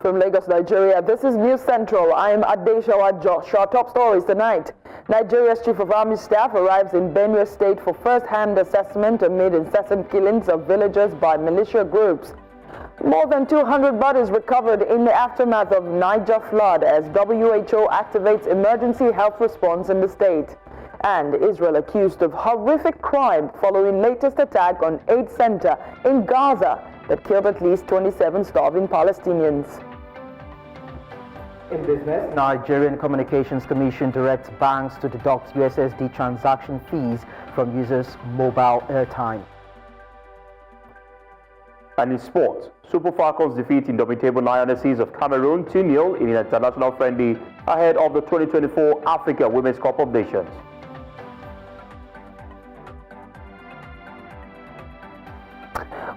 From Lagos, Nigeria, this is News Central. I am Adeshawa Josh. Our top stories tonight. Nigeria's Chief of Army Staff arrives in Benue State for first-hand assessment amid incessant killings of villagers by militia groups. More than 200 bodies recovered in the aftermath of Niger flood as WHO activates emergency health response in the state. And Israel accused of horrific crime following latest attack on aid center in Gaza that killed at least 27 starving Palestinians. In business, Nigerian Communications Commission directs banks to deduct USSD transaction fees from users' mobile airtime. And in sport, Super Falcons defeat indomitable Lionesses of Cameroon 2-0 in an international friendly ahead of the 2024 Africa Women's Cup of Nations.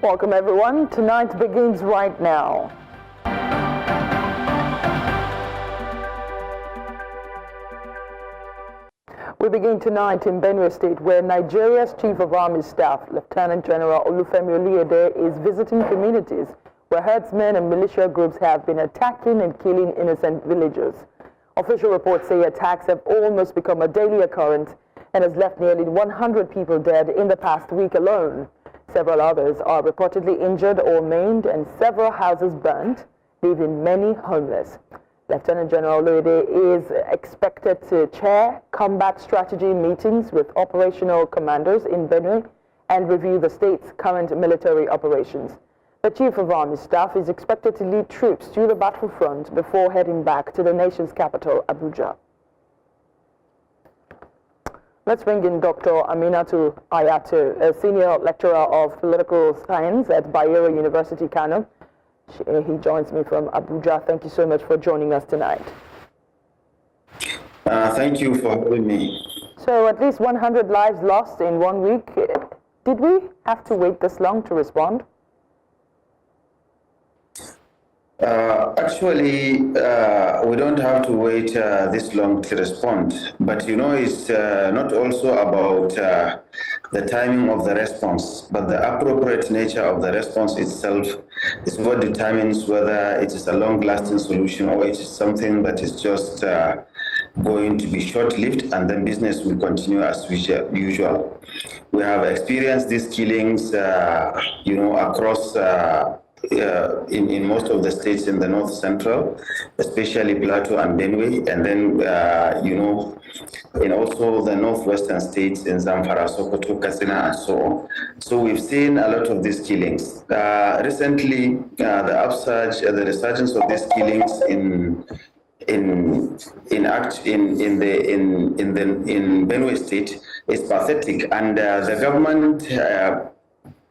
Welcome everyone. Tonight begins right now. We begin tonight in Benue State, where Nigeria's Chief of Army Staff, Lieutenant General Olufemi Oluyede, is visiting communities where herdsmen and militia groups have been attacking and killing innocent villagers. Official reports say attacks have almost become a daily occurrence and has left nearly 100 people dead in the past week alone. Several others are reportedly injured or maimed and several houses burnt, leaving many homeless. Lieutenant General Oluyede is expected to chair combat strategy meetings with operational commanders in Benue and review the state's current military operations. The Chief of Army Staff is expected to lead troops to the battlefront before heading back to the nation's capital, Abuja. Let's bring in Dr. Aminatu Ayatu, a senior lecturer of political science at Bayero University, Kano. He joins me from Abuja. Thank you so much for joining us tonight. Thank you for having me. So at least 100 lives lost in 1 week. Did we have to wait this long to respond? Actually, we don't have to wait this long to respond. But you know, it's not also about the timing of the response, but the appropriate nature of the response itself is what determines whether it is a long-lasting solution or it is something that is just going to be short-lived and then business will continue as usual. We have experienced these killings, across in most of the states in the north central, especially Plateau and Benue, and then in also the northwestern states in Zamfara, Sokoto, Katsina, and so on. So we've seen a lot of these killings. Recently, the resurgence of these killings in Benue State is pathetic, and the government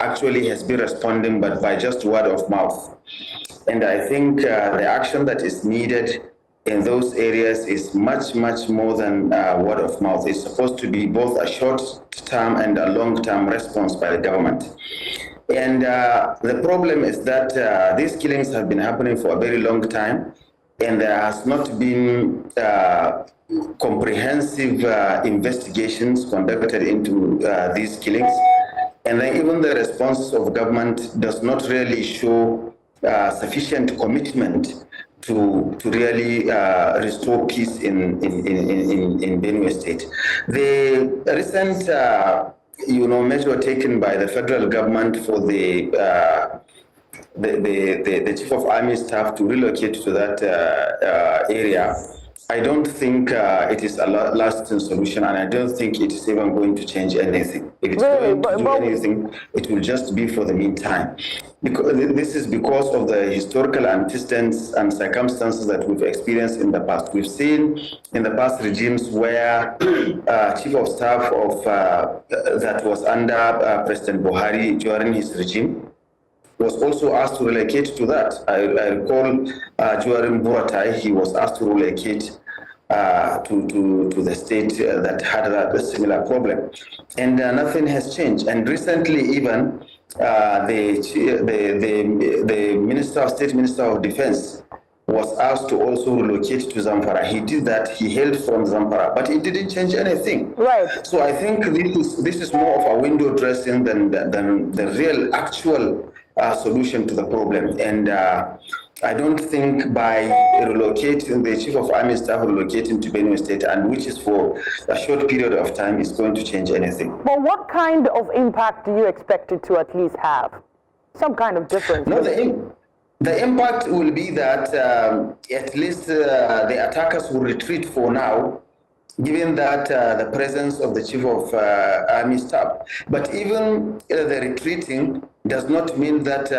actually has been responding, but by just word of mouth. And I think the action that is needed in those areas is much, much more than word of mouth. It's supposed to be both a short-term and a long-term response by the government. And the problem is that these killings have been happening for a very long time, and there has not been comprehensive investigations conducted into these killings. And then even the response of government does not really show sufficient commitment to really restore peace in Benue State. The recent measure taken by the federal government for the Chief of Army Staff to relocate to that area, I don't think it is a lasting solution, and I don't think it is even going to change anything. If it's going to do anything, it will just be for the meantime. Because this is because of the historical antecedents and circumstances that we've experienced in the past. We've seen in the past regimes where Chief of Staff of that was under President Buhari during his regime was also asked to relocate to that. I recall during Buratai, he was asked to relocate to the state that had a similar problem, and nothing has changed. And recently, even the State Minister of Defense was asked to also relocate to Zamfara. He did that. He hailed from Zamfara, but it didn't change anything. Right. So I think this is more of a window dressing than the real actual solution to the problem. And I don't think by relocating the Chief of Army Staff relocating to Benue State, and which is for a short period of time, is going to change anything. But what kind of impact do you expect it to at least have? Some kind of difference? No, the impact will be that at least the attackers will retreat for now, given that the presence of the Chief of Army Staff. But even the retreating does not mean that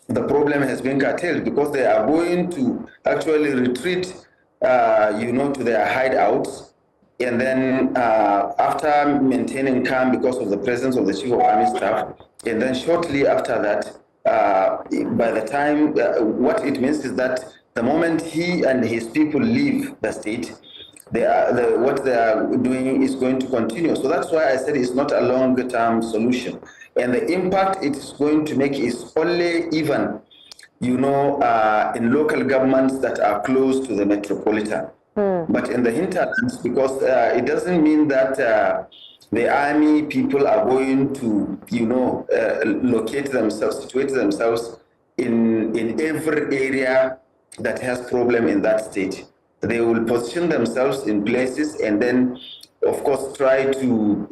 the problem has been curtailed, because they are going to actually retreat, to their hideouts, and then after maintaining calm because of the presence of the Chief of Army Staff, and then shortly after that, by the time, what it means is that the moment he and his people leave the state, what they are doing is going to continue. So that's why I said it's not a long-term solution. And the impact it is going to make is only even, in local governments that are close to the metropolitan. But in the hinterlands, because it doesn't mean that the army people are going to, locate themselves, situate themselves in every area that has problem in that state. They will position themselves in places and then, of course, try to,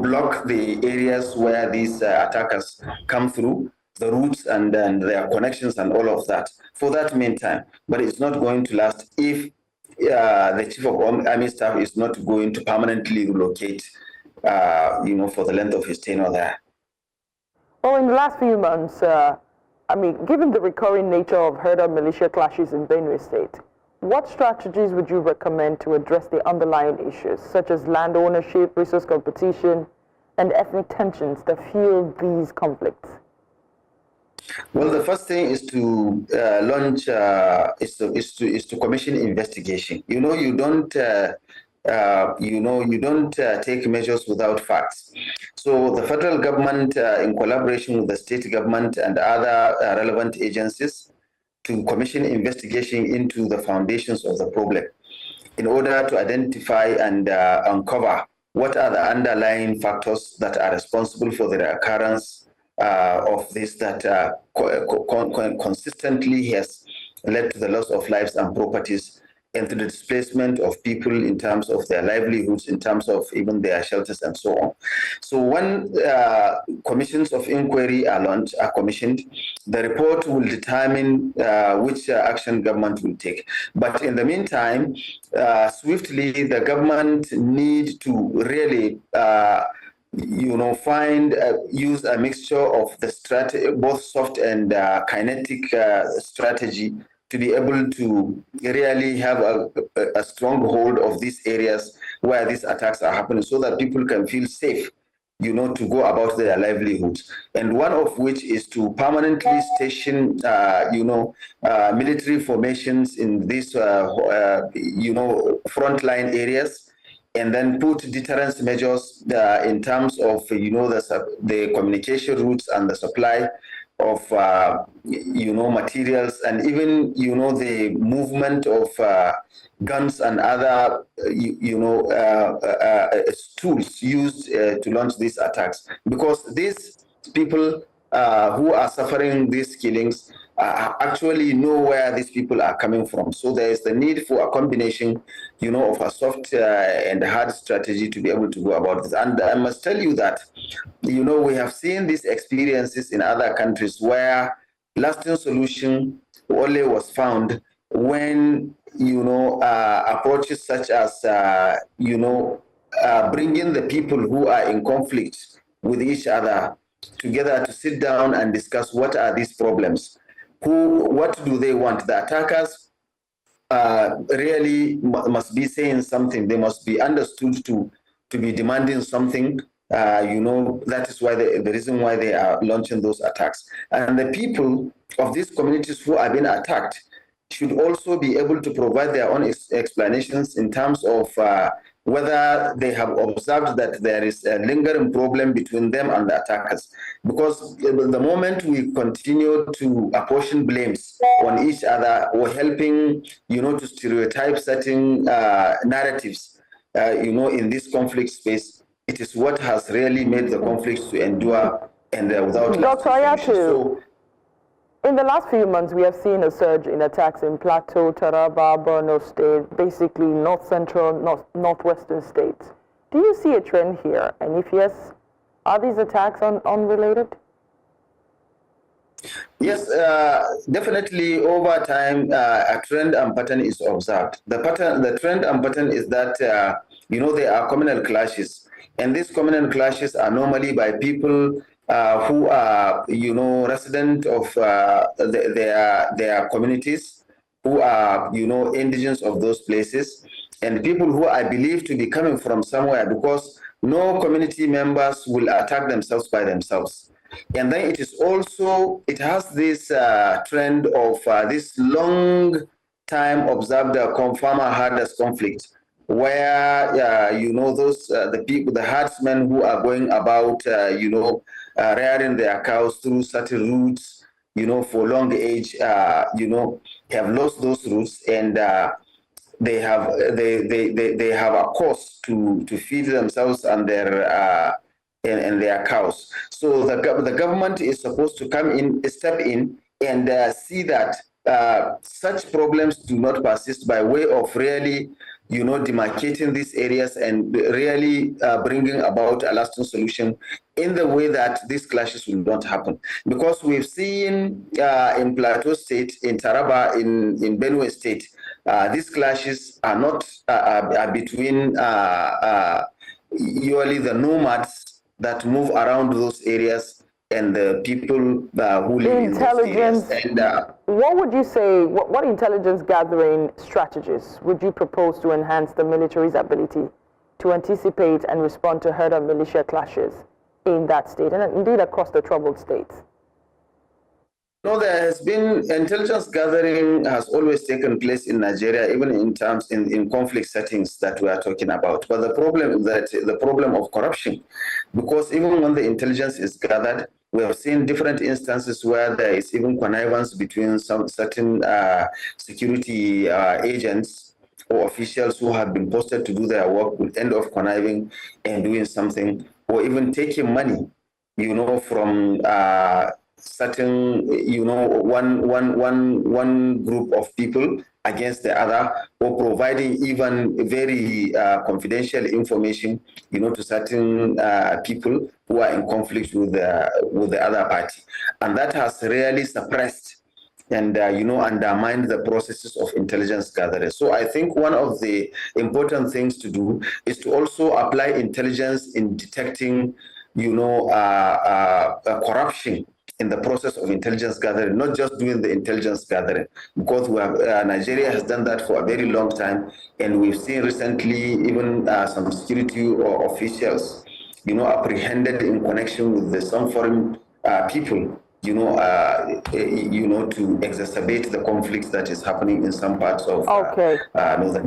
block the areas where these attackers come through, the routes and their connections and all of that, for that meantime. But it's not going to last if the Chief of Army Staff is not going to permanently relocate, for the length of his tenure there. Well, in the last few months, given the recurring nature of herder militia clashes in Benue State, what strategies would you recommend to address the underlying issues, such as land ownership, resource competition, and ethnic tensions that fuel these conflicts? Well, the first thing is to launch, is to commission investigation. You don't take measures without facts. So the federal government, in collaboration with the state government and other relevant agencies, to commission investigation into the foundations of the problem in order to identify and uncover what are the underlying factors that are responsible for the occurrence of this that consistently has led to the loss of lives and properties, and to the displacement of people in terms of their livelihoods, in terms of even their shelters and so on. So when commissions of inquiry are commissioned, the report will determine which action government will take. But in the meantime, swiftly, the government need to really use a mixture of the strategy, both soft and kinetic strategy, to be able to really have a strong hold of these areas where these attacks are happening, so that people can feel safe, to go about their livelihoods. And one of which is to permanently station, military formations in these, frontline areas, and then put deterrence measures in terms of, the communication routes and the supply of, materials, and even, the movement of guns and other, tools used to launch these attacks. Because these people who are suffering these killings actually know where these people are coming from. So there is the need for a combination, of a soft and hard strategy to be able to go about this. And I must tell you that, we have seen these experiences in other countries where lasting solution only was found when, approaches such as, bringing the people who are in conflict with each other together to sit down and discuss what are these problems. What do they want? The attackers really must be saying something. They must be understood to be demanding something. That is why the reason why they are launching those attacks. And the people of these communities who are being attacked should also be able to provide their own explanations in terms of whether they have observed that there is a lingering problem between them and the attackers. Because the moment we continue to apportion blames on each other, or helping, to stereotype certain narratives, in this conflict space, it is what has really made the conflicts to endure and without. Dr. Ayatu, In the last few months, we have seen a surge in attacks in Plateau, Taraba, Benue State, basically north central, northwestern states. Do you see a trend here? And if yes, are these attacks unrelated? Yes, definitely over time, a trend and pattern is observed. The trend and pattern is that, there are communal clashes. And these communal clashes are normally by people who are, resident of their communities, who are, indigenous of those places, and people who are believed to be coming from somewhere, because no community members will attack themselves by themselves. And then it has this trend of this long time observed farmer-herders conflict, where the herdsmen who are going about rearing their cows through certain routes, for long age, have lost those routes, and they have a cost to feed themselves and their cows. So the government is supposed to step in and see that such problems do not persist, by way of really demarcating these areas and really bringing about a lasting solution in the way that these clashes will not happen. Because we've seen in Plateau State, in Taraba, in Benue State, these clashes are not between usually the nomads that move around those areas and the people who live in those areas. And, what would you say, what intelligence gathering strategies would you propose to enhance the military's ability to anticipate and respond to herd and militia clashes in that state, and indeed across the troubled states? There has been intelligence gathering has always taken place in Nigeria, even in conflict settings that we are talking about. But the problem of corruption, because even when the intelligence is gathered, we have seen different instances where there is even connivance between some certain security agents or officials who have been posted to do their work, will end up conniving and doing something, or even taking money, from certain, one group of people against the other, or providing even very confidential information, to certain people who are in conflict with the other party. And that has really suppressed and, undermined the processes of intelligence gathering. So I think one of the important things to do is to also apply intelligence in detecting, corruption in the process of intelligence gathering, not just doing the intelligence gathering, because Nigeria has done that for a very long time, and we've seen recently even some security officials, apprehended in connection with some foreign people, to exacerbate the conflicts that is happening in some parts of northern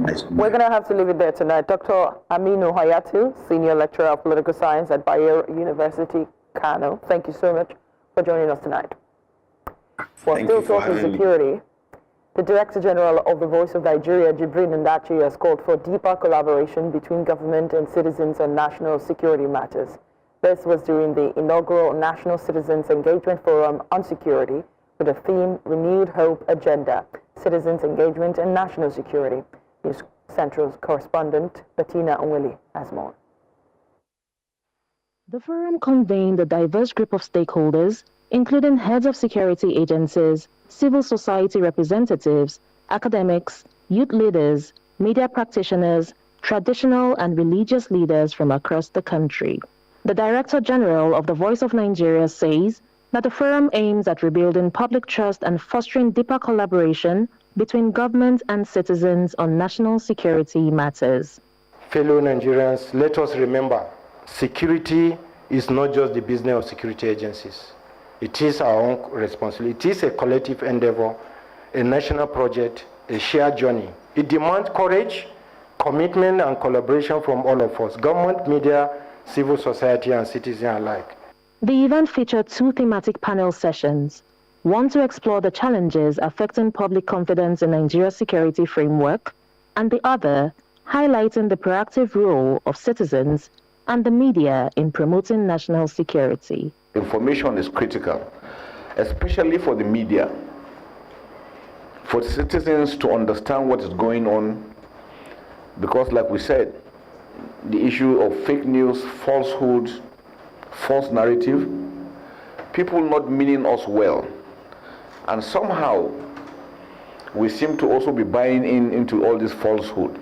Nigeria. We're going to have to leave it there tonight. Dr. Aminu Hayatu, Senior Lecturer of Political Science at Bayero University, Kano. Thank you so much for joining us tonight. While still talking security, the Director General of the Voice of Nigeria, Jibrin Ndachi, has called for deeper collaboration between government and citizens on national security matters. This was during the inaugural National Citizens Engagement Forum on Security with the theme Renewed Hope Agenda, Citizens Engagement and National Security. News Central's correspondent, Bettina Onweli, has more. The forum convened a diverse group of stakeholders, including heads of security agencies, civil society representatives, academics, youth leaders, media practitioners, traditional and religious leaders from across the country. The Director General of the Voice of Nigeria says that the forum aims at rebuilding public trust and fostering deeper collaboration between government and citizens on national security matters. Fellow Nigerians, let us remember, security is not just the business of security agencies. It is our own responsibility. It is a collective endeavor, a national project, a shared journey. It demands courage, commitment, and collaboration from all of us, government, media, civil society, and citizens alike. The event featured two thematic panel sessions, one to explore the challenges affecting public confidence in Nigeria's security framework, and the other highlighting the proactive role of citizens and the media in promoting national security. Information is critical, especially for the media, for citizens to understand what is going on, because like we said, the issue of fake news, falsehoods, false narrative, people not meaning us well, and somehow we seem to also be buying into all this falsehood.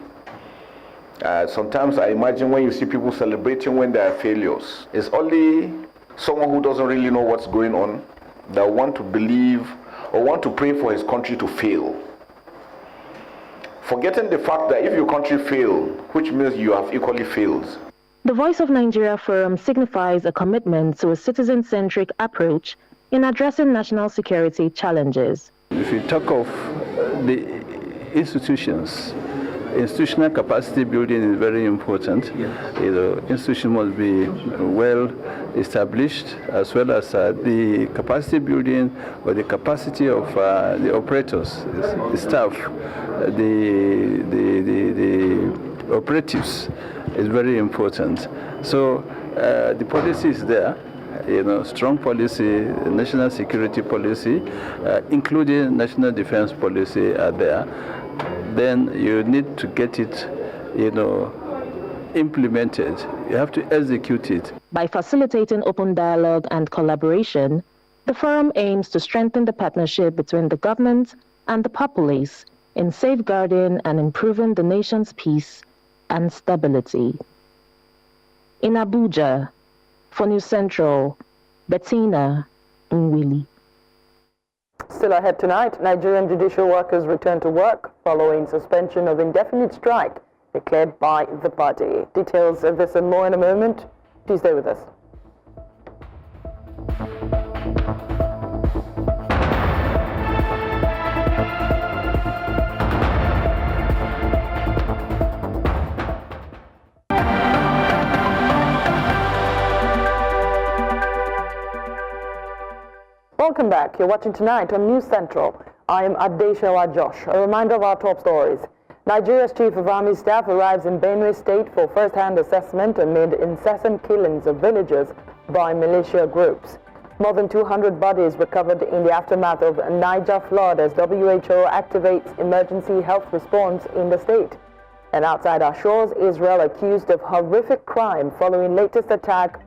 Sometimes I imagine when you see people celebrating when there are failures, it's only someone who doesn't really know what's going on that want to believe or want to pray for his country to fail, forgetting the fact that if your country fails, which means you have equally failed. The Voice of Nigeria Forum signifies a commitment to a citizen-centric approach in addressing national security challenges. If you talk of the institutions, institutional capacity building is very important. Institution must be well established, as well as the capacity building or the capacity of the operators, the staff, the operatives is very important. So the policy is there. Strong policy, national security policy, including national defense policy are there. Then you need to get it, implemented. You have to execute it. By facilitating open dialogue and collaboration, the forum aims to strengthen the partnership between the government and the populace in safeguarding and improving the nation's peace and stability. In Abuja, for News Central, Bettina Nwili. Still ahead tonight, Nigerian judicial workers return to work following suspension of indefinite strike declared by the party. Details of this and more in a moment. Please stay with us. Welcome back. You're watching tonight on News Central. I am Adeshawa Josh. A reminder of our top stories. Nigeria's Chief of Army Staff arrives in Benue State for first-hand assessment amid incessant killings of villagers by militia groups. More than 200 bodies recovered in the aftermath of Niger flood as WHO activates emergency health response in the state. And outside our shores, Israel accused of horrific crime following latest attack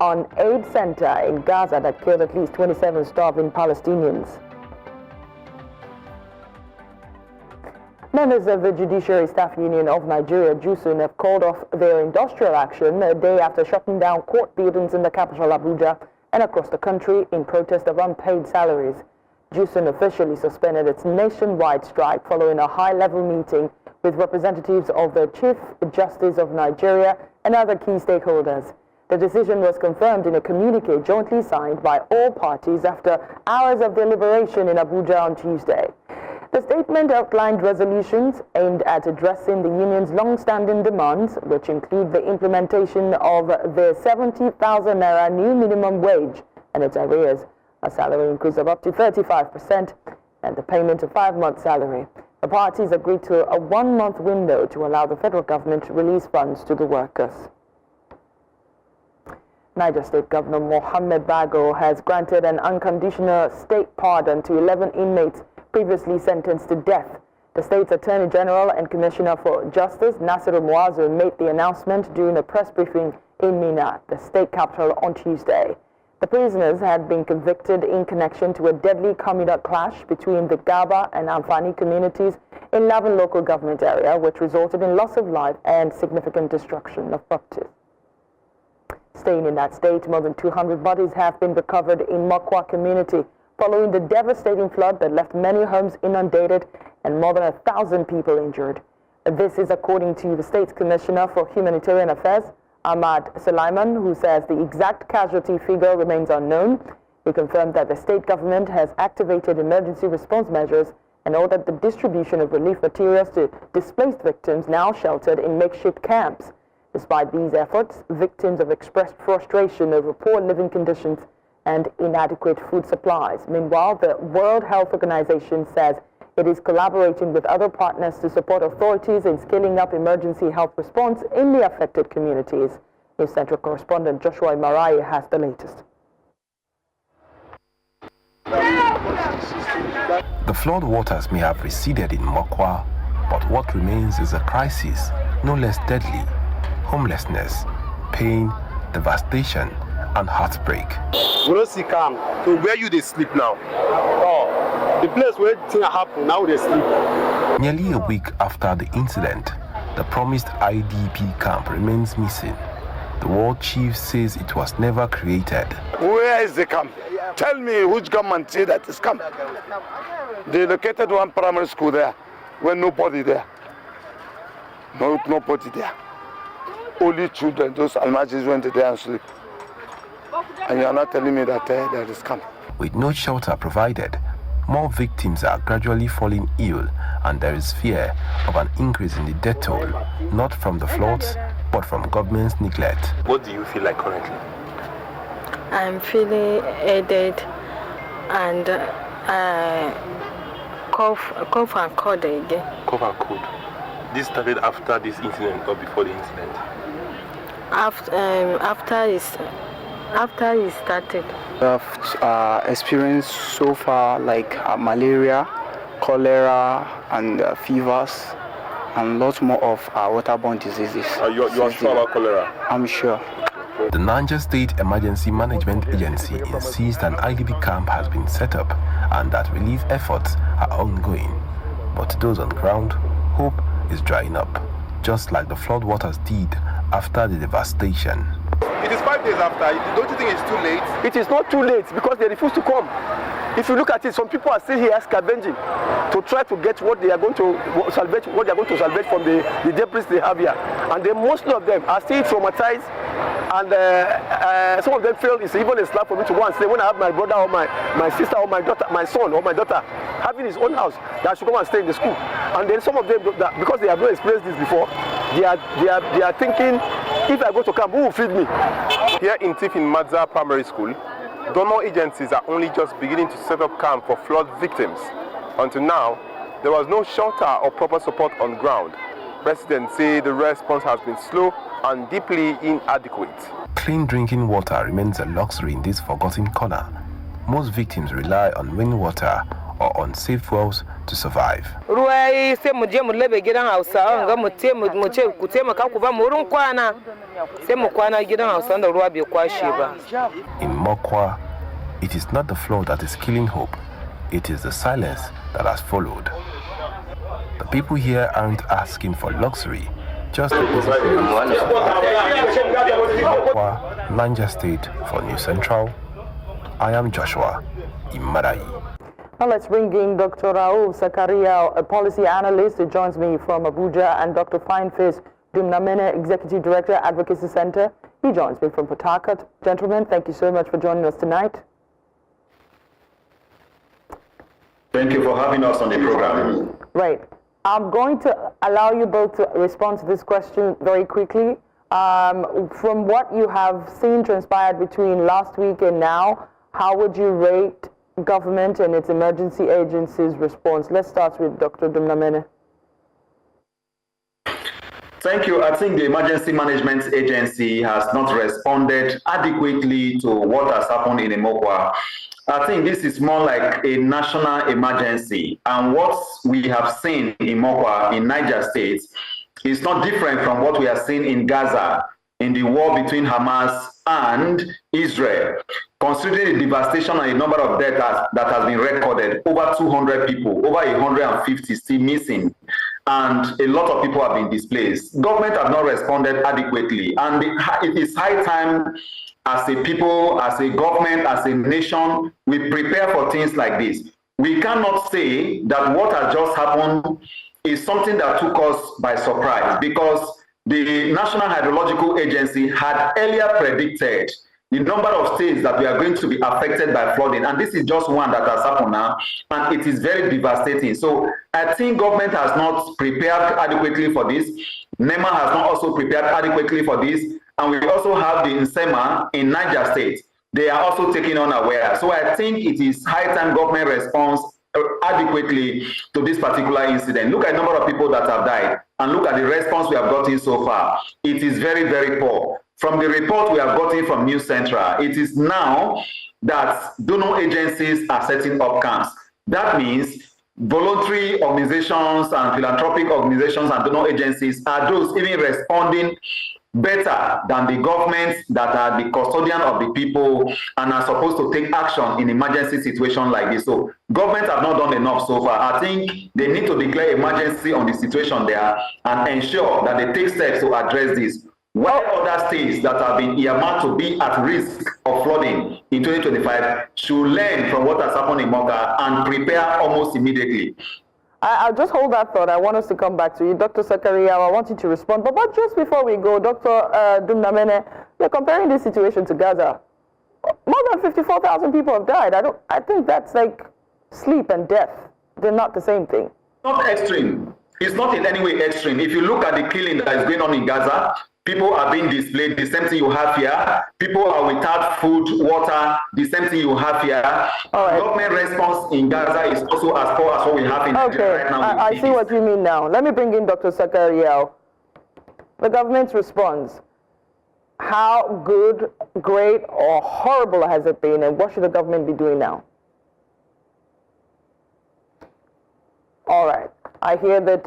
on aid center in Gaza that killed at least 27 starving Palestinians. Members of the Judiciary Staff Union of Nigeria, JUSUN, have called off their industrial action a day after shutting down court buildings in the capital Abuja and across the country in protest of unpaid salaries. JUSUN officially suspended its nationwide strike following a high-level meeting with representatives of the Chief Justice of Nigeria and other key stakeholders. The decision was confirmed in a communique jointly signed by all parties after hours of deliberation in Abuja on Tuesday. The statement outlined resolutions aimed at addressing the union's long-standing demands, which include the implementation of the 70,000 naira new minimum wage and its arrears, a salary increase of up to 35%, and the payment of 5-month salary. The parties agreed to a 1-month window to allow the federal government to release funds to the workers. Niger State Governor Mohammed Bago has granted an unconditional state pardon to 11 inmates previously sentenced to death. The state's Attorney General and Commissioner for Justice, Nasiru Muazu, made the announcement during a press briefing in Mina, the state capital, on Tuesday. The prisoners had been convicted in connection to a deadly communal clash between the Gaba and Amfani communities in Lavan local government area, which resulted in loss of life and significant destruction of property. Staying in that state, more than 200 bodies have been recovered in Mokwa community following the devastating flood that left many homes inundated and more than 1,000 people injured. This is according to the state's Commissioner for Humanitarian Affairs, Ahmad Suleiman, who says the exact casualty figure remains unknown. He confirmed that the state government has activated emergency response measures and ordered the distribution of relief materials to displaced victims now sheltered in makeshift camps. Despite these efforts, victims have expressed frustration over poor living conditions and inadequate food supplies. Meanwhile, the World Health Organization says it is collaborating with other partners to support authorities in scaling up emergency health response in the affected communities. News Central correspondent Joshua Marai has the latest. The flood waters may have receded in Mokwa, but what remains is a crisis no less deadly: homelessness, pain, devastation, and heartbreak. We don't see calm. So where you they sleep now? Oh, the place where things happen, now they sleep. Nearly a week after the incident, the promised IDP camp remains missing. The war chief says it was never created. Where is the camp? Tell me which government said that is camp. They located one primary school there, when nobody there. Nobody there. Only children, those almajis went there and sleep. And you are not telling me that there is camp. With no shelter provided, more victims are gradually falling ill, and there is fear of an increase in the death toll, not from the floods, but from government's neglect. What do you feel like currently? I'm feeling headache and cough and cold again. Cough and cold. This started after this incident or before the incident? After it started. I've experienced so far like malaria, cholera, and fevers, and lots more of waterborne diseases. You are sure about cholera? I'm sure. The Niger State Emergency Management Agency insists an IDP camp has been set up and that relief efforts are ongoing. But those on ground, hope is drying up, just like the flood waters did after the devastation. It is 5 days after. Don't you think it's too late? It is not too late because they refuse to come. If you look at it, some people are still here scavenging to try to get what they are going to salvage, from the debris they have here. And then most of them are still traumatized, and some of them feel it's even a slap for me to go and say, when I have my brother or my sister or my daughter, my son or my daughter having his own house, that I should come and stay in the school. And then some of them, because they have not experienced this before, they are thinking, if I go to camp, who will feed me? Here in Tifin Madza Primary School, donor agencies are only just beginning to set up camp for flood victims. Until now, there was no shelter or proper support on ground. Residents say the response has been slow and deeply inadequate. Clean drinking water remains a luxury in this forgotten corner. Most victims rely on rainwater or on safe wells to survive. In Mokwa, it is not the flood that is killing hope, it is the silence that has followed. The people here aren't asking for luxury, just a basic Mokwa, Niger State. For News Central, I am Joshua Imarai. Now let's bring in Dr. Raoul Zakaria, a policy analyst who joins me from Abuja, and Dr. Fineface Dumnamene, Executive Director, Advocacy Center. He joins me from Port Harcourt. Gentlemen, thank you so much for joining us tonight. Thank you for having us on the program. Right. I'm going to allow you both to respond to this question very quickly. From what you have seen transpired between last week and now, how would you rate government and its emergency agencies' response? Let's start with Dr. Dumnamene. Thank you. I think the Emergency Management Agency has not responded adequately to what has happened in Mokwa. I think this is more like a national emergency. And what we have seen in Mokwa, in Niger State, is not different from what we have seen in Gaza, in the war between Hamas and Israel. Considering the devastation and the number of deaths that has been recorded, over 200 people, over 150 still missing, and a lot of people have been displaced. Government have not responded adequately, and it is high time as a people, as a government, as a nation, we prepare for things like this. We cannot say that what has just happened is something that took us by surprise, because the National Hydrological Agency had earlier predicted the number of states that we are going to be affected by flooding, and this is just one that has happened now, and it is very devastating. So I think government has not prepared adequately for this. NEMA has not also prepared adequately for this, and we also have the NSEMA in Niger State. They are also taking unaware. So I think it is high time government response adequately to this particular incident. Look at the number of people that have died, and look at the response we have gotten so far. It is very, very poor. From the report we have gotten from News Central, it is now that donor agencies are setting up camps. That means voluntary organizations and philanthropic organizations and donor agencies are those even responding better than the governments that are the custodian of the people and are supposed to take action in emergency situations like this. So governments have not done enough so far. I think they need to declare emergency on the situation there and ensure that they take steps to address this. While other states that have been earmarked to be at risk of flooding in 2025 should learn from what has happened in Mokwa and prepare almost immediately. I'll just hold that thought. I want us to come back to you. Dr. Zakaria, I want you to respond. But just before we go, Dr. Dumnamene, you're comparing this situation to Gaza. More than 54,000 people have died. I think that's like sleep and death. They're not the same thing. Not extreme. It's not in any way extreme. If you look at the killing that is going on in Gaza, people are being displaced, the same thing you have here. People are without food, water, the same thing you have here. Right. Government response in Gaza is also as poor as what we have in Nigeria right now. I see what you mean now. Let me bring in Dr. Zakaria. The government's response. How good, great, or horrible has it been, and what should the government be doing now? All right. I hear that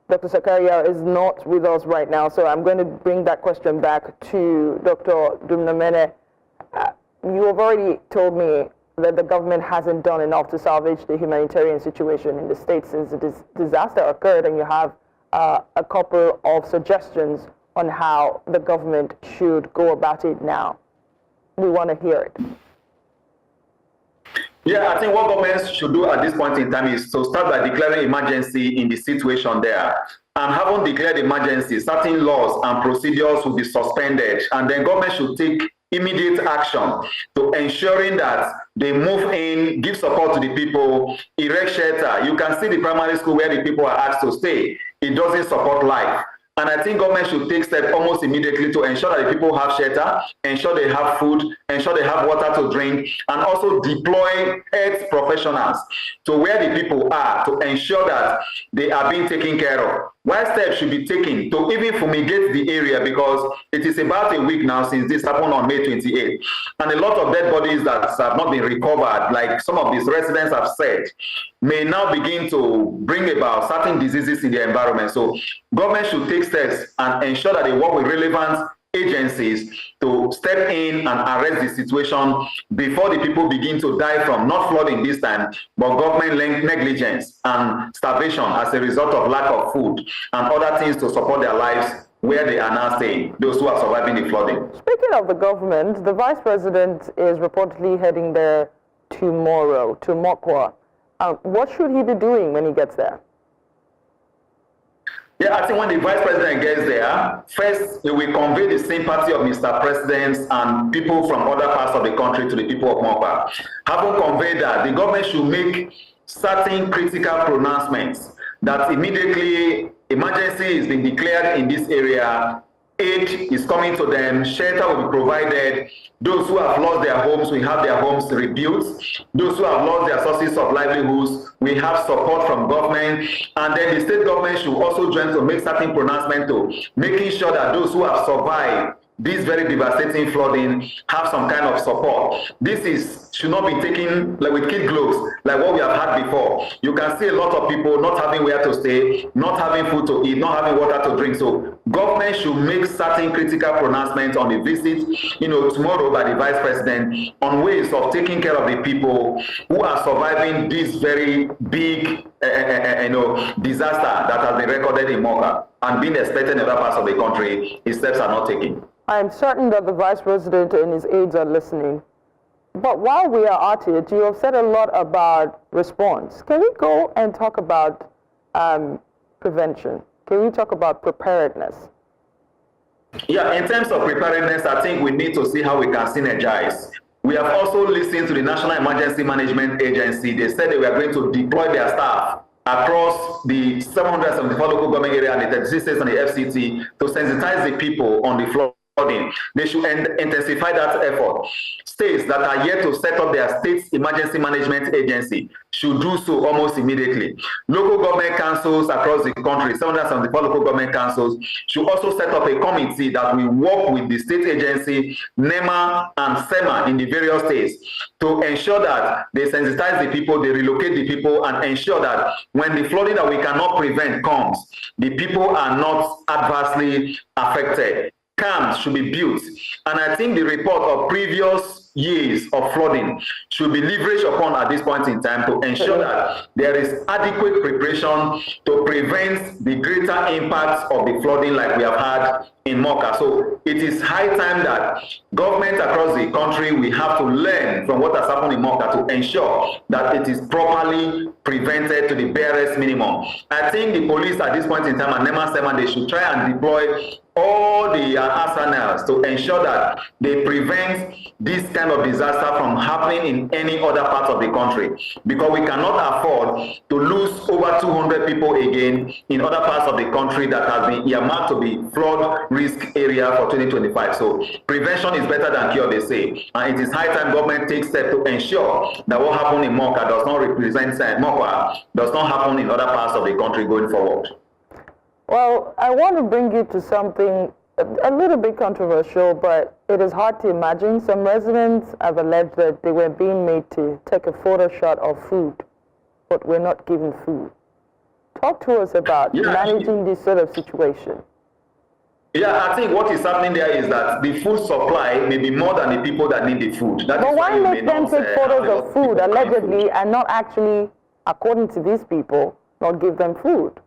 Dr. Zakaria is not with us right now, so I'm going to bring that question back to Dr. Dumnamene. You have already told me that the government hasn't done enough to salvage the humanitarian situation in the state since the disaster occurred, and you have a couple of suggestions on how the government should go about it now. We want to hear it. Yeah, I think what governments should do at this point in time is to start by declaring emergency in the situation there. And having declared emergency, certain laws and procedures will be suspended, and then government should take immediate action to ensuring that they move in, give support to the people, erect shelter. You can see the primary school where the people are asked to stay. It doesn't support life. And I think government should take steps almost immediately to ensure that the people have shelter, ensure they have food, ensure they have water to drink, and also deploy health professionals to where the people are to ensure that they are being taken care of. While steps should be taken to even fumigate the area, because it is about a week now since this happened on May 28th. And a lot of dead bodies that have not been recovered, like some of these residents have said, may now begin to bring about certain diseases in the environment. So government should take steps and ensure that they work with relevant agencies to step in and arrest the situation before the people begin to die from not flooding this time, but government negligence and starvation as a result of lack of food and other things to support their lives where they are now staying, those who are surviving the flooding. Speaking of the government, the vice president is reportedly heading there tomorrow to Mokwa. What should he be doing when he gets there? Yeah, I think when the vice president gets there, first he will convey the sympathy of Mr. President and people from other parts of the country to the people of Mokwa. Having conveyed that, the government should make certain critical pronouncements that immediately emergency is being declared in this area, aid is coming to them, shelter will be provided. Those who have lost their homes will have their homes rebuilt. Those who have lost their sources of livelihoods will have support from government. And then the state government should also join to make certain pronouncement to making sure that those who have survived this very devastating flooding have some kind of support. This should not be taken like with kid gloves, like what we have had before. You can see a lot of people not having where to stay, not having food to eat, not having water to drink. So government should make certain critical pronouncements on the visit, tomorrow by the vice president on ways of taking care of the people who are surviving this very big disaster that has been recorded in Mokwa and being expected in other parts of the country if steps are not taken. I'm certain that the vice president and his aides are listening. But while we are at it, you have said a lot about response. Can we go and talk about prevention? Can we talk about preparedness? Yeah, in terms of preparedness, I think we need to see how we can synergize. We have also listened to the National Emergency Management Agency. They said they were going to deploy their staff across the 774 local government area and the 36 states and the FCT to sensitize the people on the flooding. They should intensify that effort. States that are yet to set up their state emergency management agency should do so almost immediately. Local government councils across the country, 774 local government councils, should also set up a committee that will work with the state agency, NEMA and SEMA in the various states to ensure that they sensitize the people, they relocate the people, and ensure that when the flooding that we cannot prevent comes, the people are not adversely affected. Camps should be built, and I think the report of previous years of flooding should be leveraged upon at this point in time to ensure that there is adequate preparation to prevent the greater impacts of the flooding like we have had in Mokwa. So it is high time that government across the country, we have to learn from what has happened in Mokwa to ensure that it is properly prevented to the barest minimum. I think the police at this point in time and NEMA SEMA, they should try and deploy all the arsenals to ensure that they prevent this kind of disaster from happening in any other part of the country, because we cannot afford to lose over 200 people again in other parts of the country that has been earmarked to be flood risk area for 2025. So prevention is better than cure, they say, and it is high time government takes steps to ensure that what happened in Mokwa does not represent Mokwa does not happen in other parts of the country going forward. Well, I want to bring you to something a little bit controversial, but it is hard to imagine. Some residents have alleged that they were being made to take a photo shot of food, but were not given food. Talk to us about managing this sort of situation. Yeah, I think what is happening there is that the food supply may be more than the people that need the food. That but why make them take photos of food, allegedly, and not actually, according to these people, not give them food?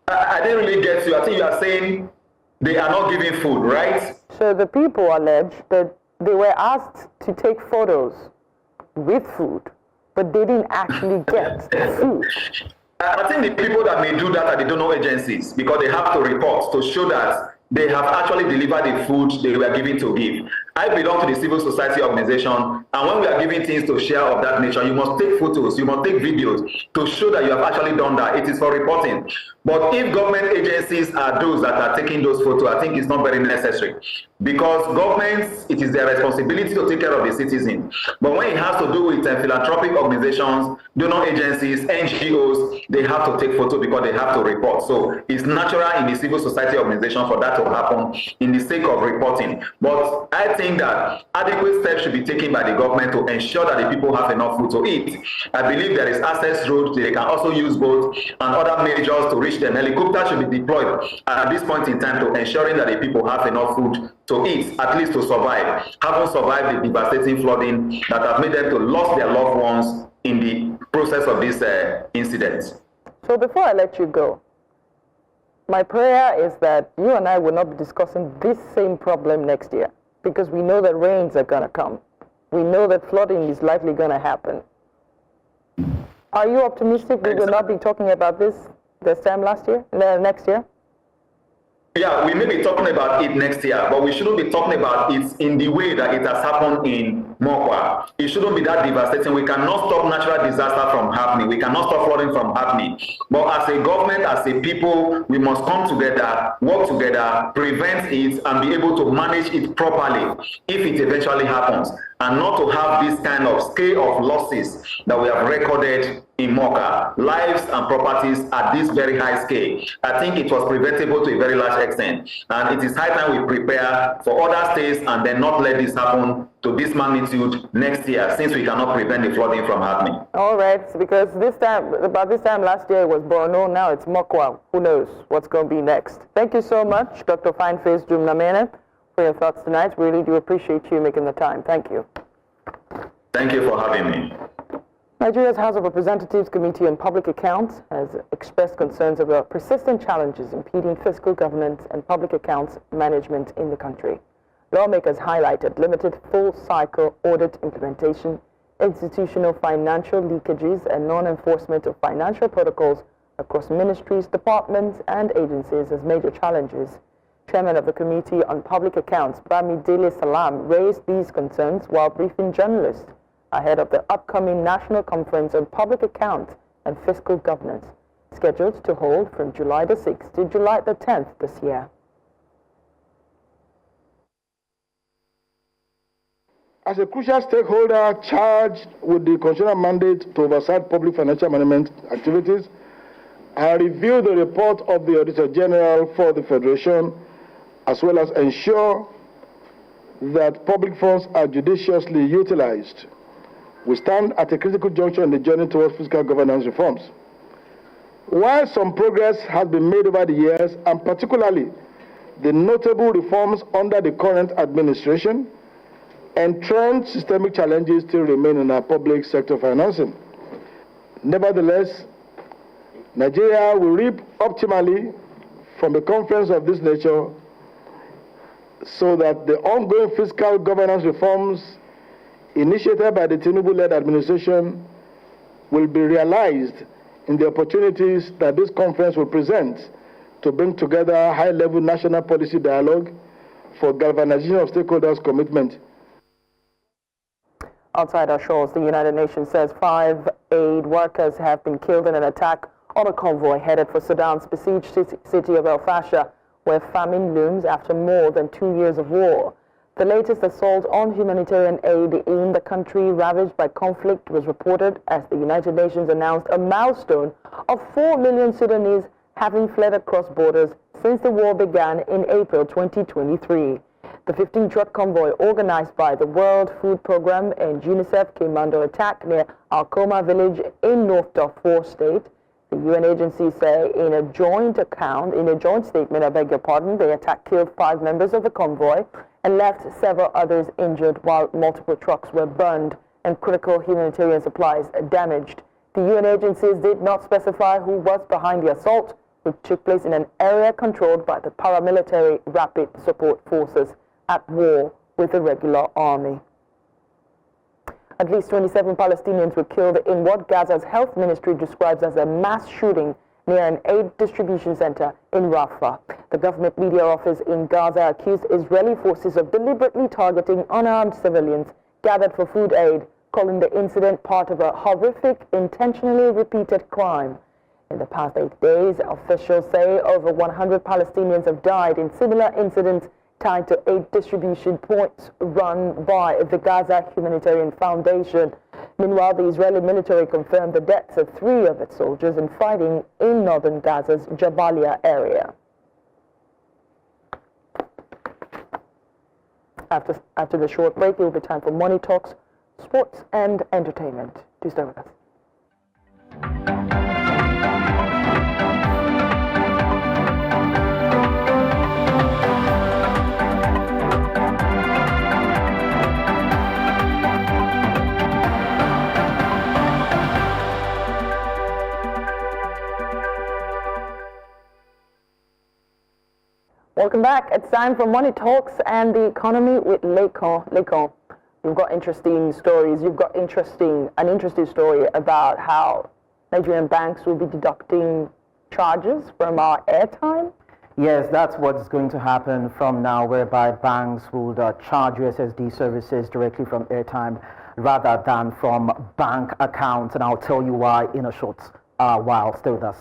I didn't really get you. I think you are saying they are not giving food, right? So the people allege that they were asked to take photos with food, but they didn't actually get food. I think the people that may do that are the donor agencies, because they have to report to show that they have actually delivered the food they were given to give. I belong to the civil society organization, and when we are giving things to share of that nature, you must take photos, you must take videos to show that you have actually done that. It is for reporting. But if government agencies are those that are taking those photos, I think it's not very necessary, because governments, it is their responsibility to take care of the citizen. But when it has to do with philanthropic organizations, donor agencies, NGOs, they have to take photos because they have to report. So it's natural in the civil society organization for that to happen in the sake of reporting. But I think that adequate steps should be taken by the government to ensure that the people have enough food to eat. I believe there is access roads. They can also use boats and other measures to reach them. Helicopters should be deployed at this point in time to ensuring that the people have enough food to eat, at least to survive, having survived the devastating flooding that have made them to lose their loved ones in the process of this incident. So before I let you go, my prayer is that you and I will not be discussing this same problem next year, because we know that rains are going to come. We know that flooding is likely going to happen. Are you optimistic we will not be talking about this time next year? Yeah, we may be talking about it next year, but we shouldn't be talking about it in the way that it has happened in Mokwa. It shouldn't be that devastating. We cannot stop natural disaster from happening. We cannot stop flooding from happening. But as a government, as a people, we must come together, work together, prevent it, and be able to manage it properly if it eventually happens, and not to have this kind of scale of losses that we have recorded in Mokwa, lives and properties at this very high scale. I think it was preventable to a very large extent, and it is high time we prepare for other states and then not let this happen to this magnitude next year, since we cannot prevent the flooding from happening. All right, because about this time last year it was Borno, now it's Mokwa. Who knows what's going to be next? Thank you so much, Dr. Fineface Jumnamene, for your thoughts tonight. We really do appreciate you making the time. Thank you. Thank you for having me. Nigeria's House of Representatives Committee on Public Accounts has expressed concerns about persistent challenges impeding fiscal governance and public accounts management in the country. Lawmakers highlighted limited full-cycle audit implementation, institutional financial leakages, and non-enforcement of financial protocols across ministries, departments, and agencies as major challenges. Chairman of the Committee on Public Accounts, Bamidele Salam, raised these concerns while briefing journalists ahead of the upcoming National Conference on Public Accounts and Fiscal Governance, scheduled to hold from July the 6th to July the 10th this year. As a crucial stakeholder charged with the constitutional mandate to oversight public financial management activities, I reviewed the report of the Auditor General for the Federation, as well as ensure that public funds are judiciously utilized. We stand at a critical juncture in the journey towards fiscal governance reforms. While some progress has been made over the years, and particularly the notable reforms under the current administration, entrenched systemic challenges still remain in our public sector financing. Nevertheless, Nigeria will reap optimally from a conference of this nature so that the ongoing fiscal governance reforms initiated by the Tinubu-led administration will be realized in the opportunities that this conference will present to bring together high-level national policy dialogue for galvanization of stakeholders' commitment. Outside our shores, the United Nations says 5 aid workers have been killed in an attack on a convoy headed for Sudan's besieged city of El Fasher, where famine looms after more than 2 years of war. The latest assault on humanitarian aid in the country ravaged by conflict was reported as the United Nations announced a milestone of 4 million Sudanese having fled across borders since the war began in April 2023. The 15-truck convoy organized by the World Food Programme and UNICEF came under attack near Alkoma village in North Darfur State. The UN agencies say in a joint statement, the attack killed 5 members of the convoy and left several others injured, while multiple trucks were burned and critical humanitarian supplies damaged. The UN agencies did not specify who was behind the assault, which took place in an area controlled by the paramilitary Rapid Support Forces at war with the regular army. At least 27 Palestinians were killed in what Gaza's health ministry describes as a mass shooting near an aid distribution center in Rafah. The government media office in Gaza accused Israeli forces of deliberately targeting unarmed civilians gathered for food aid, calling the incident part of a horrific, intentionally repeated crime. In the past 8 days, officials say over 100 Palestinians have died in similar incidents tied to aid distribution points run by the Gaza Humanitarian Foundation. Meanwhile, the Israeli military confirmed the deaths of 3 of its soldiers in fighting in northern Gaza's Jabalia area. After the short break, it will be time for Money Talks, sports and entertainment. Do stay with us. Welcome back. It's time for Money Talks and the economy with Lekon. You've got interesting stories. You've got an interesting story about how Nigerian banks will be deducting charges from our airtime. Yes, that's what's going to happen from now, whereby banks will charge USSD services directly from airtime rather than from bank accounts. And I'll tell you why in a short while. Stay with us.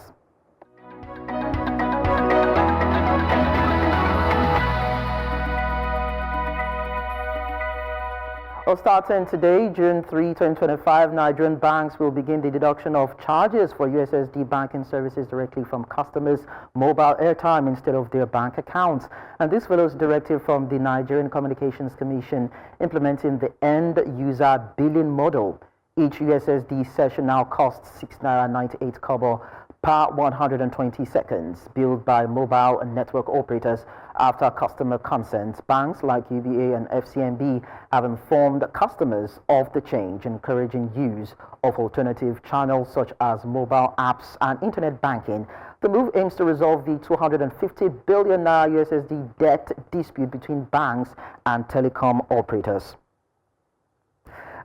Well, starting today, June 3, 2025, Nigerian banks will begin the deduction of charges for USSD banking services directly from customers' mobile airtime instead of their bank accounts. And this follows directive from the Nigerian Communications Commission implementing the end-user billing model. Each USSD session now costs 6.98 naira per 120 seconds, billed by mobile and network operators after customer consent. Banks like UBA and FCMB have informed customers of the change, encouraging use of alternative channels such as mobile apps and internet banking. The move aims to resolve the 250 billion USSD debt dispute between banks and telecom operators.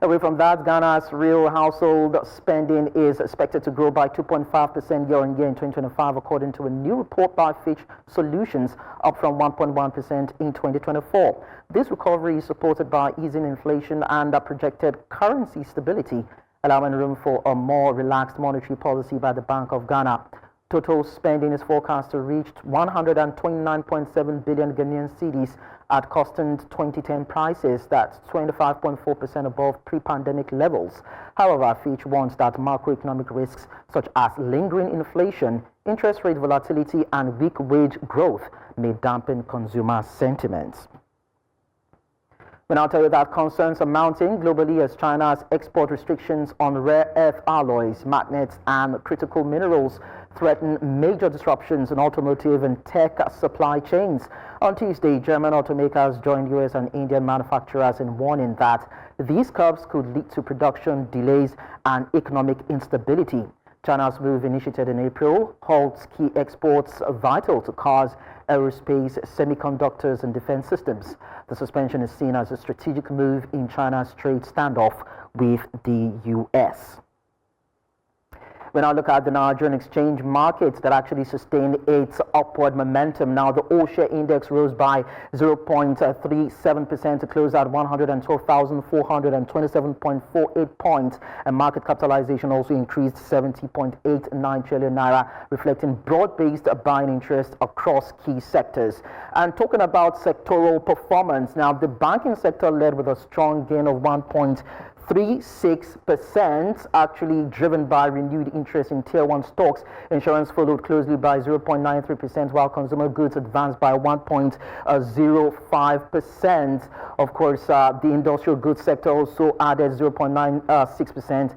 Away from that, Ghana's real household spending is expected to grow by 2.5% year-on-year in 2025, according to a new report by Fitch Solutions, up from 1.1% in 2024. This recovery is supported by easing inflation and projected currency stability, allowing room for a more relaxed monetary policy by the Bank of Ghana. Total spending is forecast to reach 129.7 billion Ghanaian cedis, at constant 2010 prices. That's 25.4% above pre-pandemic levels. However, Fitch warns that macroeconomic risks such as lingering inflation, interest rate volatility, and weak wage growth may dampen consumer sentiments. We now tell you that concerns are mounting globally as China's export restrictions on rare earth alloys, magnets, and critical minerals threaten major disruptions in automotive and tech supply chains. On Tuesday, German automakers joined U.S. and Indian manufacturers in warning that these curbs could lead to production delays and economic instability. China's move, initiated in April, halts key exports vital to cars, aerospace, semiconductors, and defense systems. The suspension is seen as a strategic move in China's trade standoff with the U.S. We now look at the Nigerian exchange market that actually sustained its upward momentum. Now, the all-share index rose by 0.37% to close at 112,427.48 points, and market capitalization also increased 70.89 trillion naira, reflecting broad-based buying interest across key sectors. And talking about sectoral performance, now the banking sector led with a strong gain of 1.36%, actually driven by renewed interest in Tier 1 stocks. Insurance followed closely by 0.93%, while consumer goods advanced by 1.05%. Of course, the industrial goods sector also added 0.96%,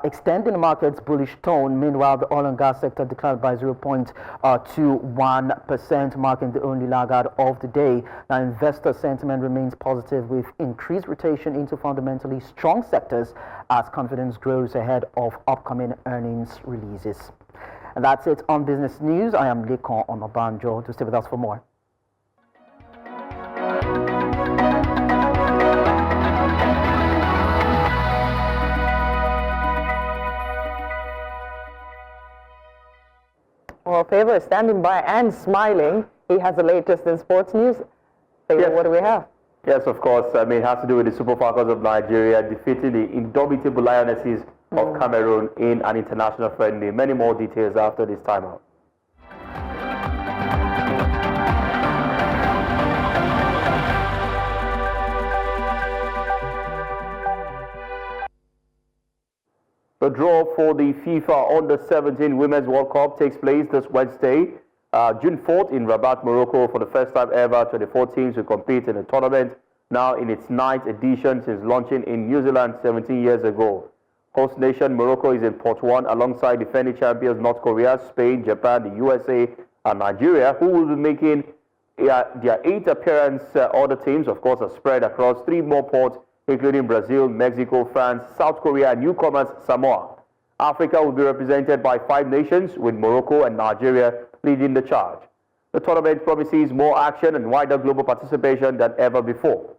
extending the market's bullish tone. Meanwhile, the oil and gas sector declined by 0.21%, marking the only laggard of the day. Now, investor sentiment remains positive with increased rotation into fundamentally strong sectors as confidence grows ahead of upcoming earnings releases. And that's it on Business News. I am Lekon Onobanjo. To stay with us for more. Well, Favor is standing by and smiling. He has the latest in sports news. Favor, yes. What do we have? Yes, of course. I mean, it has to do with the Super Falcons of Nigeria defeating the indomitable Lionesses of Cameroon in an international friendly. Many more details after this timeout. The draw for the FIFA Under-17 Women's World Cup takes place this Wednesday, June 4th in Rabat, Morocco. For the first time ever, 24 teams will compete in the tournament, now in its 9th edition since launching in New Zealand 17 years ago. Host nation Morocco is in Pot 1 alongside defending champions North Korea, Spain, Japan, the USA, and Nigeria, who will be making their 8th appearance. Other teams, of course, are spread across 3 more ports, including Brazil, Mexico, France, South Korea, and newcomers Samoa. Africa will be represented by 5 nations, with Morocco and Nigeria leading the charge. The tournament promises more action and wider global participation than ever before.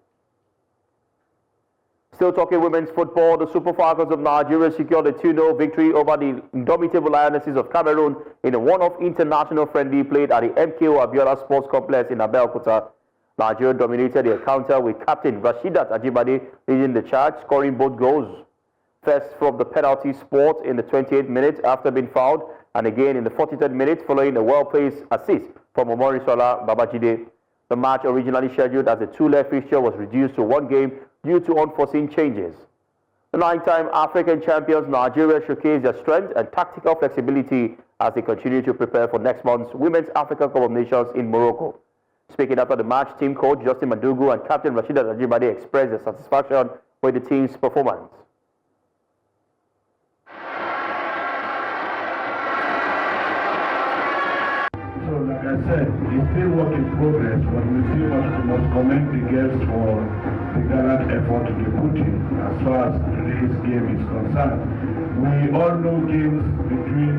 Still talking women's football, the Super Falcons of Nigeria secured a 2-0 victory over the indomitable Lionesses of Cameroon in a one-off international friendly played at the MKO Abiola Sports Complex in Abeokuta. Nigeria dominated the encounter with captain Rasheedat Ajibade leading the charge, scoring both goals. First from the penalty spot in the 28th minute after being fouled, and again in the 43rd minute following a well-placed assist from Omorisola Babajide. The match, originally scheduled as a 2-leg fixture, was reduced to 1 game due to unforeseen changes. The 9-time African champions Nigeria showcased their strength and tactical flexibility as they continue to prepare for next month's Women's African Cup of Nations in Morocco. Speaking after the match, team coach Justin Madugu and captain Rasheedat Ajibade expressed their satisfaction with the team's performance. So, like I said, it's still work in progress, but we still must commend the girls for the gallant effort they put in as far as today's game is concerned. We all know games between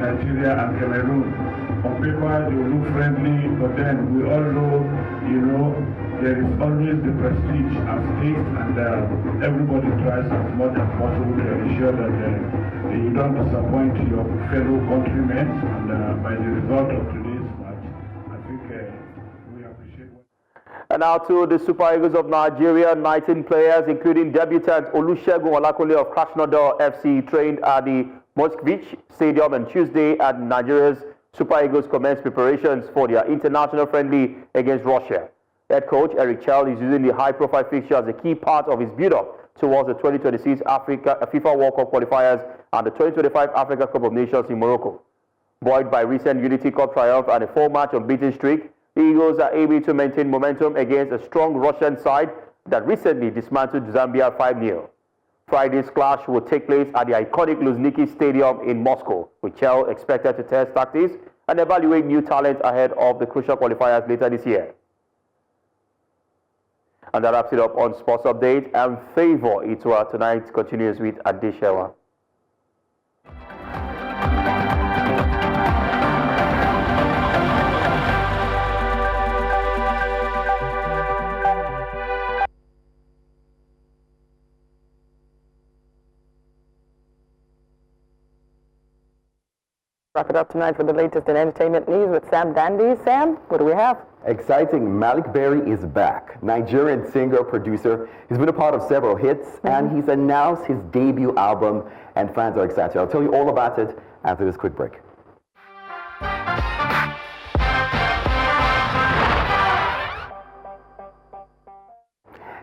Nigeria and Cameroon. On paper, they will look friendly, but then we all know, there is always the prestige at stake, and everybody tries as much as possible to ensure that you don't disappoint your fellow countrymen. And by the result of today's match, I think we appreciate what... And now to the Super Eagles of Nigeria. 19 players, including debutant Olusegun Olakunle of Krasnodar FC, trained at the Moskvich Stadium on Tuesday at Nigeria's Super Eagles commenced preparations for their international friendly against Russia. Head coach Eric Chell is using the high-profile fixture as a key part of his build-up towards the 2026 FIFA World Cup qualifiers and the 2025 Africa Cup of Nations in Morocco. Buoyed by recent Unity Cup triumph and a 4-match unbeaten streak, the Eagles are able to maintain momentum against a strong Russian side that recently dismantled Zambia 5-0. Friday's clash will take place at the iconic Luzhniki Stadium in Moscow, with Chell expected to test tactics and evaluate new talent ahead of the crucial qualifiers later this year. And that wraps it up on Sports Update. And Favor Itwa tonight continues with Adeshewa. Wrap it up tonight for the latest in entertainment news with Sam Dandy. Sam, what do we have? Exciting. Malik Berry is back. Nigerian singer, producer. He's been a part of several hits, and he's announced his debut album, and fans are excited. I'll tell you all about it after this quick break.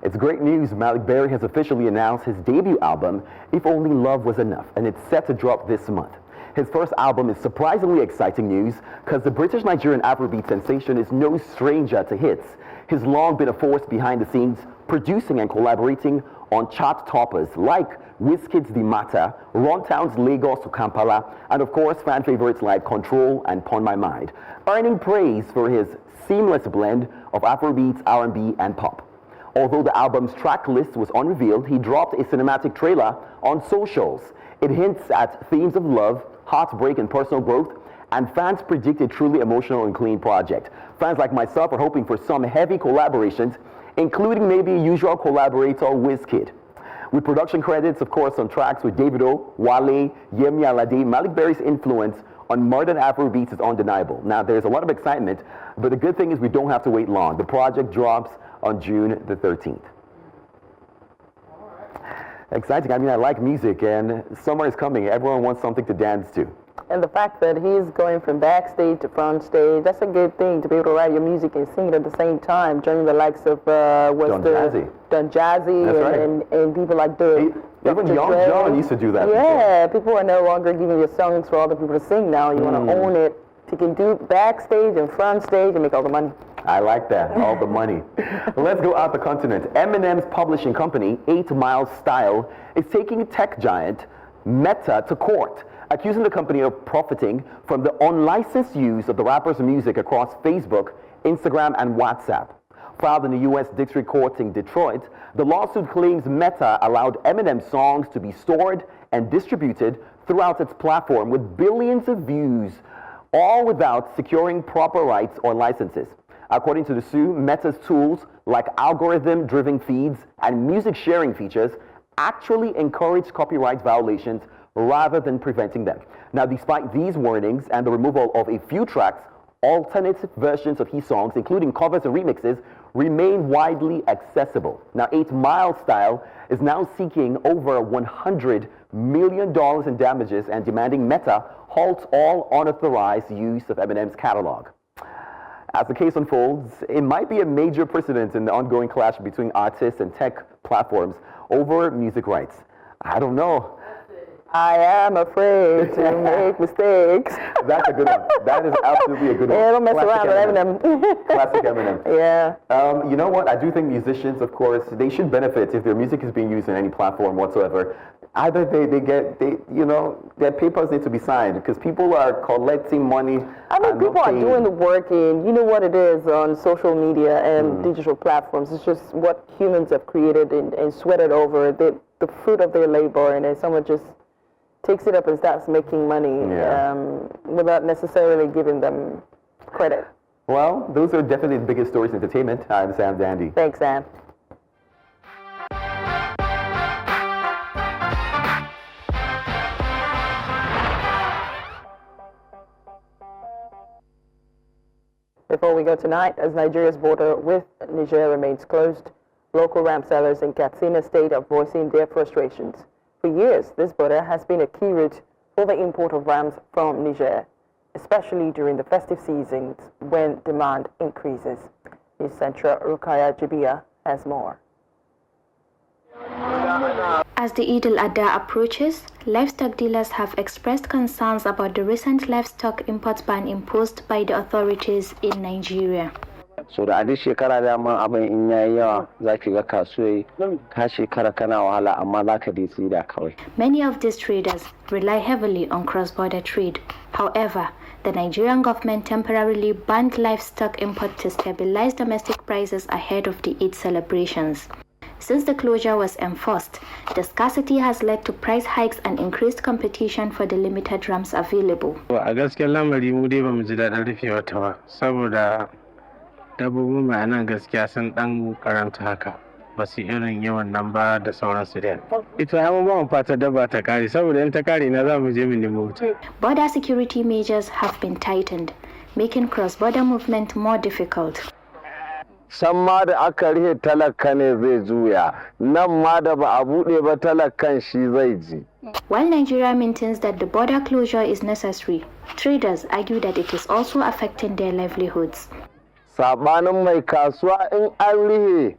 It's great news. Malik Berry has officially announced his debut album, If Only Love Was Enough, and it's set to drop this month. His first album is surprisingly exciting news because the British-Nigerian Afrobeat sensation is no stranger to hits. He's long been a force behind the scenes, producing and collaborating on chart toppers like Wizkid's The Matter, Runtown's Lagos to Kampala, and of course fan favorites like Control and Pon My Mind, earning praise for his seamless blend of Afrobeats, R&B, and pop. Although the album's track list was unrevealed, he dropped a cinematic trailer on socials. It hints at themes of love, heartbreak, and personal growth, and fans predict a truly emotional and clean project. Fans like myself are hoping for some heavy collaborations, including maybe a usual collaborator, Wizkid. With production credits, of course, on tracks with Davido, Wale, Yemi Alade, Malik Berry's influence on modern Afrobeats is undeniable. Now, there's a lot of excitement, but the good thing is we don't have to wait long. The project drops on June the 13th. Exciting. I mean, I like music, and summer is coming. Everyone wants something to dance to. And the fact that he's going from backstage to front stage, that's a good thing, to be able to write your music and sing it at the same time, joining the likes of Don Jazzy and people like even Young John used to do that. Yeah, people are no longer giving you songs for other people to sing now. You want to own it. You can do backstage and front stage and make all the money. I like that, all the money. Let's go out the continent. Eminem's publishing company, 8 Mile Style, is taking tech giant Meta to court, accusing the company of profiting from the unlicensed use of the rapper's music across Facebook, Instagram, and WhatsApp. Filed in the U.S. District Court in Detroit, the lawsuit claims Meta allowed Eminem songs to be stored and distributed throughout its platform with billions of views, all without securing proper rights or licenses. According to the suit, Meta's tools like algorithm-driven feeds and music sharing features actually encourage copyright violations rather than preventing them. Now, despite these warnings and the removal of a few tracks, alternative versions of his songs, including covers and remixes, remain widely accessible. Now, 8 Mile Style is now seeking over $100 million in damages and demanding Meta halt all unauthorized use of Eminem's catalog. As the case unfolds, it might be a major precedent in the ongoing clash between artists and tech platforms over music rights. I don't know. I am afraid to make mistakes. That's a good one. That is absolutely a good one. Yeah, don't mess around with Eminem. Classic Eminem. Yeah. You know what? I do think musicians, of course, they should benefit if their music is being used in any platform whatsoever. Either their papers need to be signed because people are collecting money. I mean, people are doing the work, and you know what it is on social media and digital platforms. It's just what humans have created and sweated over, the fruit of their labor, and then someone just takes it up and starts making money without necessarily giving them credit. Well, those are definitely the biggest stories in entertainment. I'm Sam Dandy. Thanks, Sam. Before we go tonight, as Nigeria's border with Niger remains closed, local ram sellers in Katsina State are voicing their frustrations. For years, this border has been a key route for the import of rams from Niger, especially during the festive seasons when demand increases. News Central Rukaya Jibia has more. As the Eid al-Adha approaches, livestock dealers have expressed concerns about the recent livestock import ban imposed by the authorities in Nigeria. So da adi shekara da ma abin in yayi yawa zaki ga kasuwai ka shekara kana wahala amma zaka dai tsira kawai. Many of these traders rely heavily on cross-border trade. However, the Nigerian government temporarily banned livestock import to stabilize domestic prices ahead of the Eid celebrations. Since the closure was enforced, the scarcity has led to price hikes and increased competition for the limited rams available. A gaskiyar lamari mu dai bamu ji daɗin rufewa ta ba saboda dabbobin mu anan gaskiya sun dan karanta haka ba su irin yawan nan ba da sauransu da. Ita ya mu ba mu fata dabba ta kare saboda in ta kare na za mu je mu nemo wuta. Border security measures have been tightened, making cross-border movement more difficult. San ma da aka rihe talaka ne zai juya, nan ma da ba a buɗe ba talakan shi zai ji. While Nigeria maintains that the border closure is necessary, traders argue that it is also affecting their livelihoods. Sabanin mai kasuwa in an rihe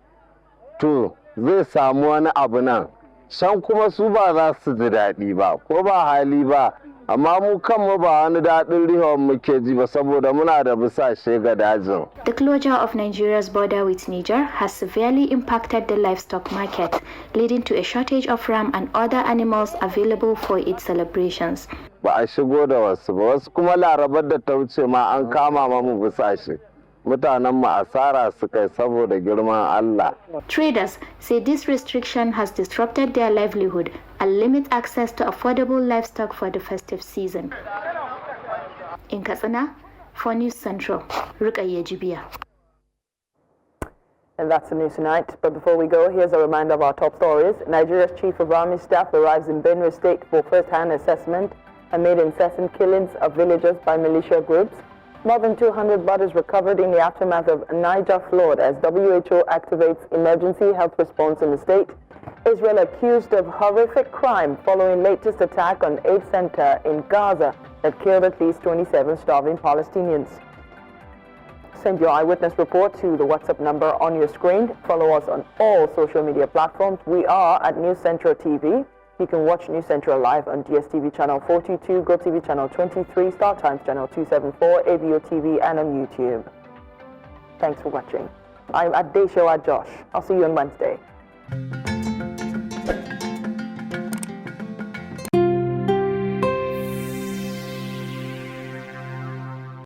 to zai samu wani abu nan, san kuma su ba za su ji daɗi ba ko ba hali ba, amma mu kanmu ba wani daɗin rihon muke ji ba saboda muna da bisashe ga dajin. The closure of Nigeria's border with Niger has severely impacted the livestock market, leading to a shortage of ram and other animals available for its celebrations. Ba a shigo da wasu ba, wasu kuma larabar da ta wuce ma an kama mamu bisashe. Mutanen mu asara su kai saboda girman Allah. Traders say this restriction has disrupted their livelihood and limits access to affordable livestock for the festive season. In Katsina, for News Central, Rukaya Jibia. And that's the news tonight. But before we go, here's a reminder of our top stories. Nigeria's Chief of Army Staff arrives in Benue State for first-hand assessment amid incessant killings of villagers by militia groups. More than 200 bodies recovered in the aftermath of Niger flood as WHO activates emergency health response in the state. Israel accused of horrific crime following latest attack on aid center in Gaza that killed at least 27 starving Palestinians. Send your eyewitness report to the WhatsApp number on your screen. Follow us on all social media platforms. We are at News Central TV. You can watch News Central live on DSTV channel 422, GoTV channel 23, Star Times channel 274, ABO TV, and on YouTube. Thanks for watching. I'm at Josh. I'll see you on Wednesday.